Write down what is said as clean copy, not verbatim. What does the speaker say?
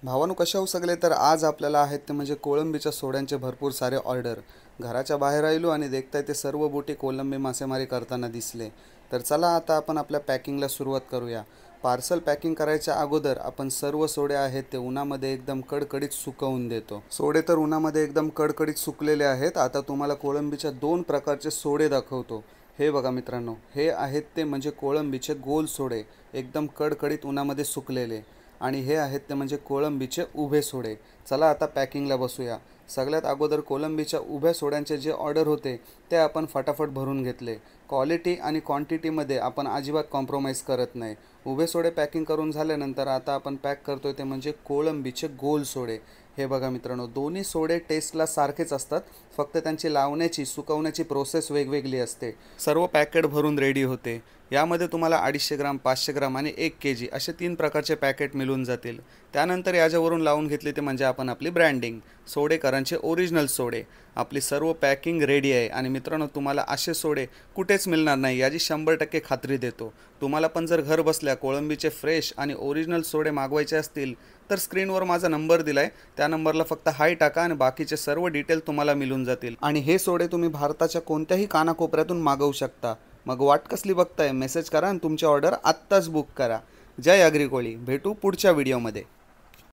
भावानो कशा हो सगळे. तर आज आपल्याला आहेत ते म्हणजे कोळंबीच्या सोड्यांचे भरपूर सारे ऑर्डर. घराच्या बाहेर राहिलो आणि देखताय ते सर्व बोटी कोलंबी मासेमारी करताना दिसले. तर चला आता आपण आपल्या पॅकिंगला सुरुवात करूया. पार्सल पॅकिंग करायच्या अगोदर आपण सर्व सोडे आहेत ते उन्हामध्ये एकदम कडकडीत सुकवून देतो. सोडे तर उन्हामध्ये एकदम कडकडीत सुकलेले आहेत. आता तुम्हाला कोळंबीच्या दोन प्रकारचे सोडे दाखवतो. हे बघा मित्रांनो, हे आहेत ते म्हणजे कोळंबीचे गोल सोडे, एकदम कडकडीत उन्हामध्ये सुकलेले. आणि हे आहेत ते म्हणजे कोळंबीचे उभे सोडे. चला आता पॅकिंगला बसूया. सगळ्यात अगोदर कोलंबीच्या उभ्या सोड्यांचे जे ऑर्डर होते ते आपण फटाफट भरून घेतले. क्वालिटी आणि क्वांटिटीमध्ये आपण अजिबात कॉम्प्रोमाइज करत नाही. उभे सोडे पॅकिंग करून झाल्यानंतर आता आपण पॅक करतोय ते म्हणजे कोळंबीचे गोल सोडे. हे बघा मित्रांनो, दोन्ही सोडे टेस्टला सारखेच असतात, फक्त त्यांची लावण्याची सुकवण्याची प्रोसेस वेगवेगळी असते. सर्व पॅकेट भरून रेडी होते. यामध्ये तुम्हाला 250 ग्राम, 500 ग्राम आणि 1 kg असे 3 प्रकारचे पॅकेट मिळून जातील. त्यानंतर याच्यावरून लावून घेतली ते म्हणजे आपण आपली ब्रँडिंग. सोडेकरांचे ओरिजिनल सोडे. आपली सर्व पॅकिंग रेडी आहे. आणि मित्रांनो, तुम्हाला असे सोडे कुठेच मिळणार नाही याची 100% खात्री देतो. तुम्हाला पण जर घर बसल्या कोळंबीचे फ्रेश आणि ओरिजिनल सोडे मागवायचे असतील तर स्क्रीनवर माझा नंबर दिला आहे, त्या नंबरला फक्त हाय टाका आणि बाकीचे सर्व डिटेल तुम्हाला मिळून जातील. आणि हे सोडे तुम्ही भारताच्या कोणत्याही कानाकोपऱ्यातून मागवू शकता. मग वाट कसली बघताय, मेसेज करा आणि तुमची ऑर्डर आत्ताच बुक करा. जय अग्री कोळी. भेटू पुढच्या व्हिडिओमध्ये.